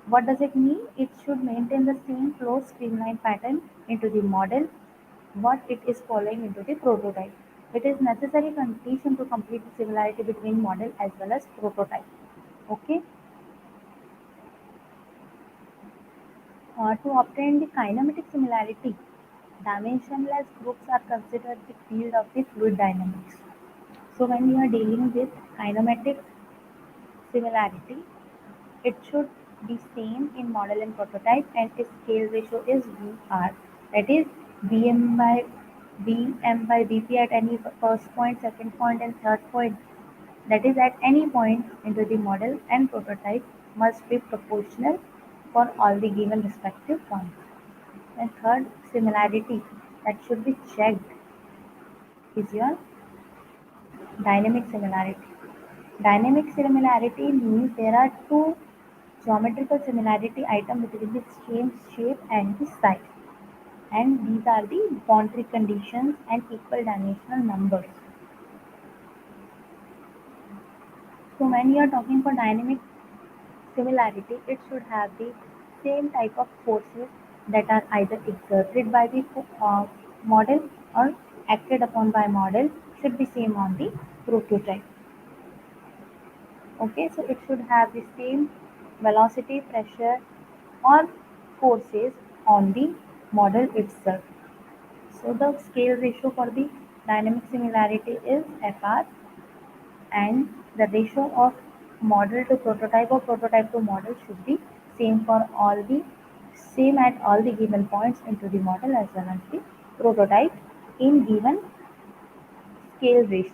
what does it mean? It should maintain the same flow streamline pattern into the model what it is following into the prototype. It is necessary condition to complete the similarity between model as well as prototype. Okay. To obtain the kinematic similarity, dimensionless groups are considered the field of the fluid dynamics. So when you are dealing with kinematic similarity, it should be same in model and prototype, and its scale ratio is VR. That is Vm by Vp at any first point, second point, and third point. That is at any point into the model and prototype must be proportional for all the given respective points. And third similarity that should be checked is your dynamic similarity. Dynamic similarity means there are two geometrical similarity items between the same shape and the size, and these are the boundary conditions and equal dimensional numbers. So when you are talking for dynamic similarity, it should have the same type of forces that are either exerted by the model or acted upon by model should be same on the prototype. Okay, so it should have the same velocity, pressure, or forces on the model itself. So the scale ratio for the dynamic similarity is FR, and the ratio of model to prototype or prototype to model should be same for all the same at all the given points into the model as well as the prototype in given scale ratio.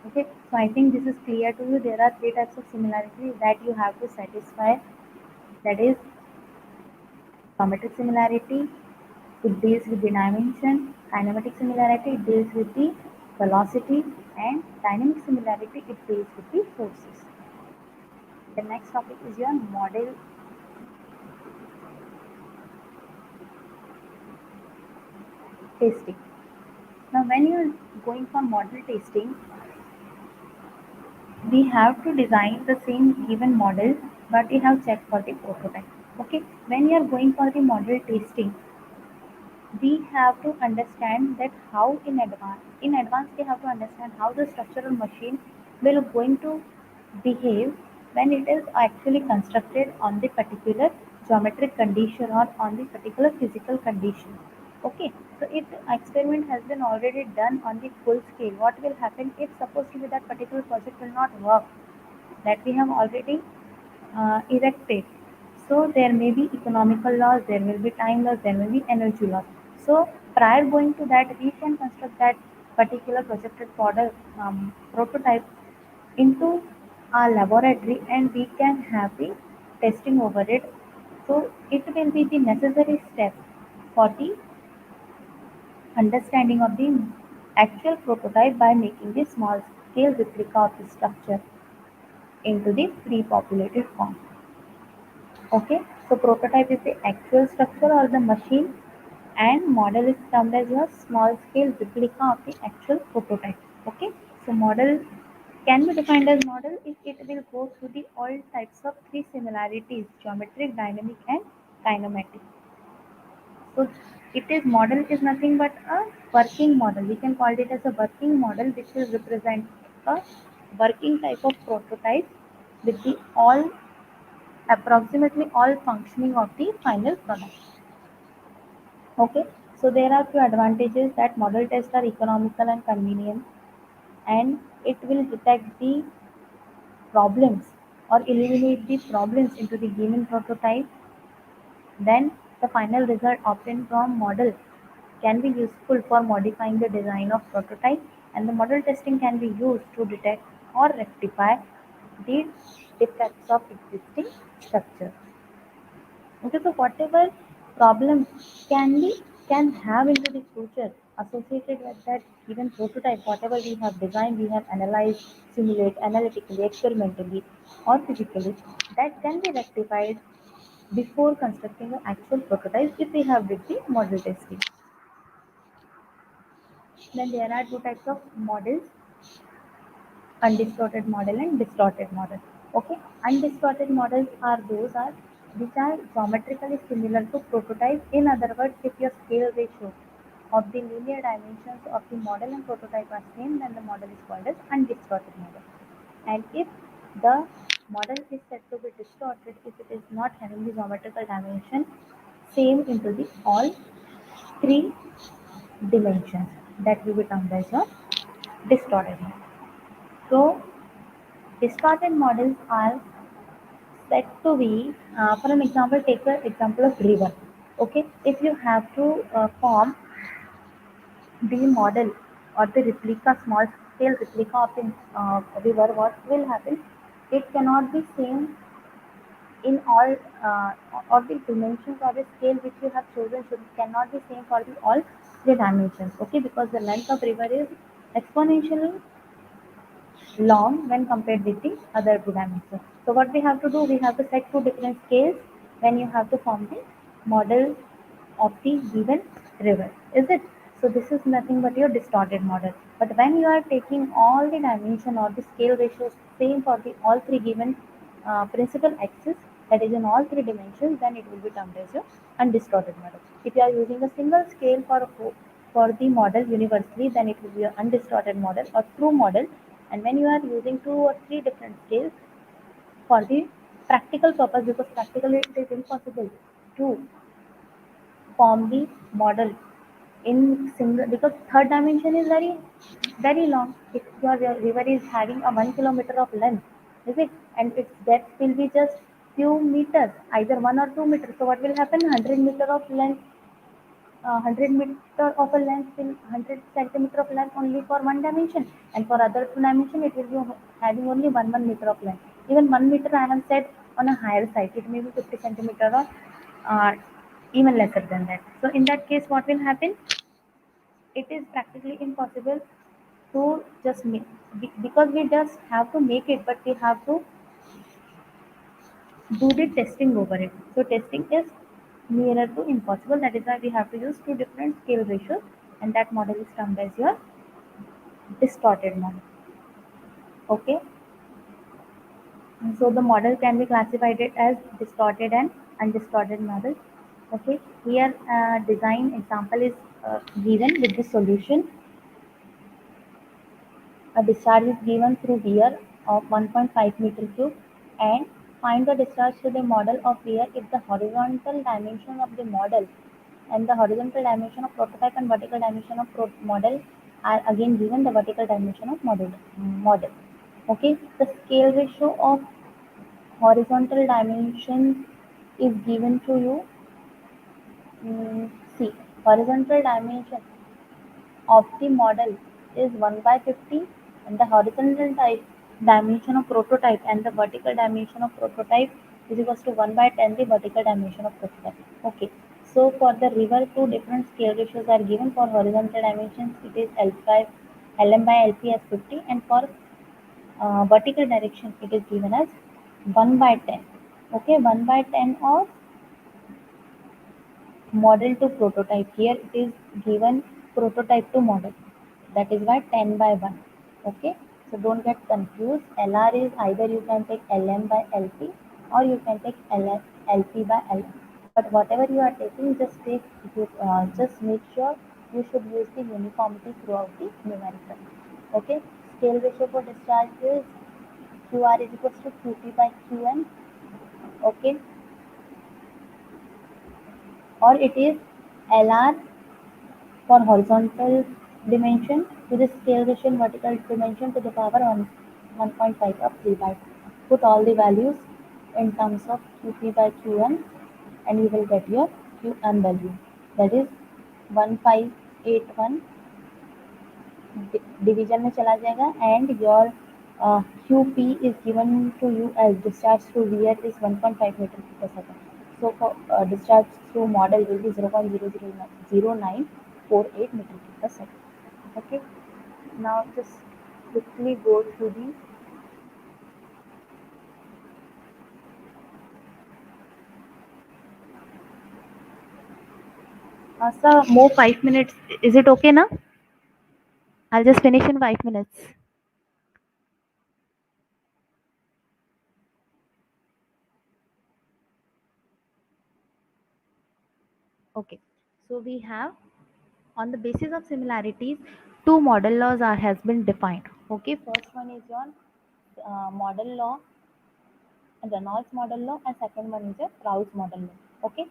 Okay, so I think this is clear to you. There are three types of similarity that you have to satisfy. That is geometric similarity, it deals with the dimension; kinematic similarity, it deals with the velocity; and dynamic similarity, it deals with the forces. The next topic is your model testing. Now, when you are going for model testing, we have to design the same given model, but we have checked for the prototype. Okay, when you are going for the model testing, we have to understand that how in advance we have to understand how the structural machine will going to behave when it is actually constructed on the particular geometric condition or on the particular physical condition. Okay, so if the experiment has been already done on the full scale, what will happen if suppose to be that particular project will not work, that we have already erected. So there may be economical loss, there will be time loss, there will be energy loss. So prior going to that, we can construct that particular projected product prototype into our laboratory, and we can have the testing over it. So it will be the necessary step for the understanding of the actual prototype by making the small scale replica of the structure into the pre-populated form. Okay, so prototype is the actual structure or the machine, and model is termed as a small scale replica of the actual prototype. Okay, so model can be defined as model if it will go through the all types of three similarities: geometric, dynamic, and kinematic. So it is model is nothing but a working model. We can call it as a working model, which will represent a working type of prototype with the all approximately all functioning of the final product. Okay, So there are few advantages that model tests are economical and convenient, and it will detect the problems or eliminate the problems into the given prototype. Then the final result obtained from model can be useful for modifying the design of prototype, and the model testing can be used to detect or rectify the defects of existing structure. Okay, so whatever problem can have into the future associated with that given prototype, whatever we have designed, we have analyzed, simulate, analytically, experimentally, or physically, that can be rectified before constructing the actual prototype if we have did the model testing. Then there are two types of models: undistorted model and distorted model. Okay, undistorted models are those are which are geometrically similar to prototype. In other words, if your scale ratio of the linear dimensions of the model and prototype are same, then the model is called as undistorted model. And if the model is said to be distorted if it is not having the geometrical dimension same into the all three dimensions, that will be termed as your distorted model. So distorted models are said to be, for an example, take the example of river. Okay, if you have to form the model or the replica, small scale replica of the river, what will happen? It cannot be same in all of the dimensions or the scale which you have chosen should cannot be same for the all the dimensions. Okay, because the length of river is exponentially long when compared with the other two dimensions. So what we have to do, we have to set two different scales when you have to form the model of the given river. Is it? So this is nothing but your distorted model. But when you are taking all the dimension or the scale ratios same for the all three given principal axis, that is in all three dimensions, then it will be termed as your undistorted model. If you are using a single scale for the model universally, then it will be an undistorted model or true model. And when you are using two or three different scales for the practical purpose, because practically it is impossible to form the model in single, because third dimension is very long. If your river is having a 1 kilometer of length, is it, and its depth will be just few meters, either 1 or 2 meters. So what will happen? 100 meter of length, 100 meter of a length will 100 centimeter of length only for one dimension, and for other two dimension it will be having only 1 meter of length. Even 1 meter I have said on a higher side, it may be 50 centimeter or uh, even lesser than that. So in that case, what will happen? It is practically impossible to just make, because we just have to make it, but we have to do the testing over it. So testing is nearer to impossible. That is why we have to use two different scale ratios, and that model is termed as your distorted model. Okay. And so the model can be classified it as distorted and undistorted model. Okay. Here, design example is given with the solution. A discharge is given through weir of 1.5 meter cube, and find the discharge to the model of weir if the horizontal dimension of the model and the horizontal dimension of prototype and vertical dimension of model are again given the vertical dimension of model. Okay, the scale ratio of horizontal dimension is given to you. See, horizontal dimension of the model is 1 by 50, and the horizontal dimension of prototype and the vertical dimension of prototype is equals to 1 by 10 the vertical dimension of prototype. Okay, so for the river, two different scale ratios are given. For horizontal dimensions it is lm by lp as 50, and for vertical direction it is given as 1 by 10. Okay, 1 by 10 of model to prototype. Here it is given prototype to model. That is why 10 by 1. Okay. So don't get confused. LR is either you can take LM by LP or you can take LP by LM. But whatever you are taking, just make sure you should use the uniformity throughout the numerical. Okay. Scale ratio for discharge is QR is equals to QP by QN. Okay. Or it is LR For horizontal dimension, we just scale the shin vertical dimension to the power on 1.5 of 3 by 2. Put all the values in terms of qp by qn and you will get your qn value. That is 1581 division में चला जाएगा and your QP is given to you as discharge through wear is 1.5 meter per second. So for discharge through model will be 0.00948 meter per second. Okay. Now just quickly go through the sir, more 5 minutes. Is it okay now? I'll just finish in 5 minutes. Okay. So we have on the basis of similarities, two model laws has been defined. Okay, first one is your model law, Reynolds model law, and second one is a Proust model law. Okay,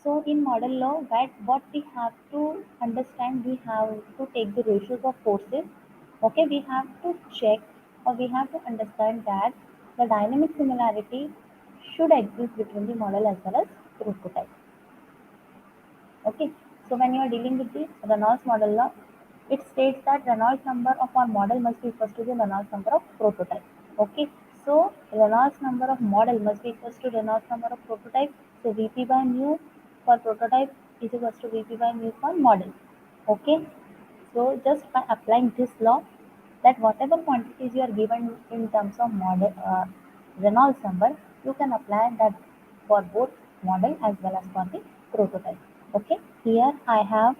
so in model law, what we have to understand, we have to take the ratios of forces. Okay, we have to check or we have to understand that the dynamic similarity should exist between the model as well as prototype. Okay, so when you are dealing with the Reynolds model law, it states that Reynolds number of our model must be equal to the Reynolds number of prototype. Okay, so Reynolds number of model must be equal to Reynolds number of prototype. So Vp by mu for prototype is equal to Vp by mu for model. Okay, so just by applying this law, that whatever quantities you are given in terms of model Reynolds number, you can apply that for both model as well as for the prototype. Okay, here I have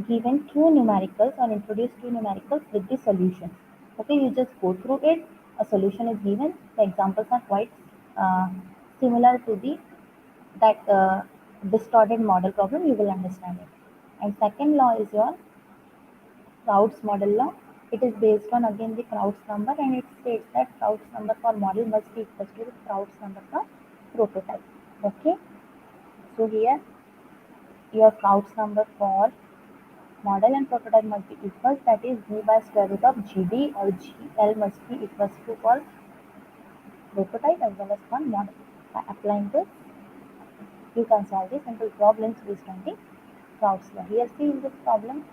given two numericals or introduced two numericals with the solutions. Okay, you just go through it. A solution is given. The examples are quite uh, similar to the that distorted model problem. You will understand it. And second law is your Proust's model law. It is based on again the Proust's number, and it states that Proust's number for model must be equal to the Proust's number for prototype. Okay, so here your Proust's number for model and prototype must be equal, that is g by square root of gd or gl must be equals to for prototype as well as for model. By applying this, you can solve the simple problems based on the Proust's law. Here see in this problem,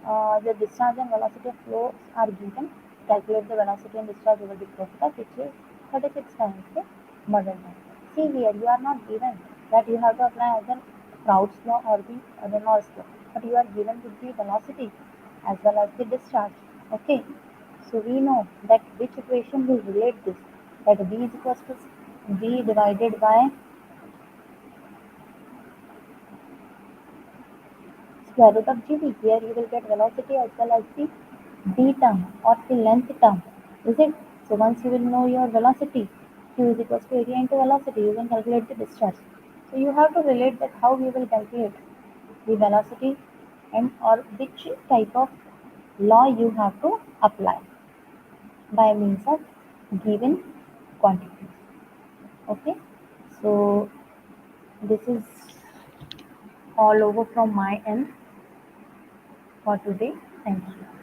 the discharge and velocity of flows are given. Calculate the velocity and discharge over the prototype, which is 36 times the model time. See here, you are not given that you have to apply either Proust's law or the Reynolds law, but you are given with the velocity as well as the discharge. Okay, so we know that which equation will relate this, that v is equals to v divided by square root of gv. Here you will get velocity as well as the d term or the length term. Is it? So once you will know your velocity, q is equals to area into velocity, you can calculate the discharge. So you have to relate that how you will calculate the velocity and or which type of law you have to apply by means of given quantities. Okay. So this is all over from my end for today. Thank you.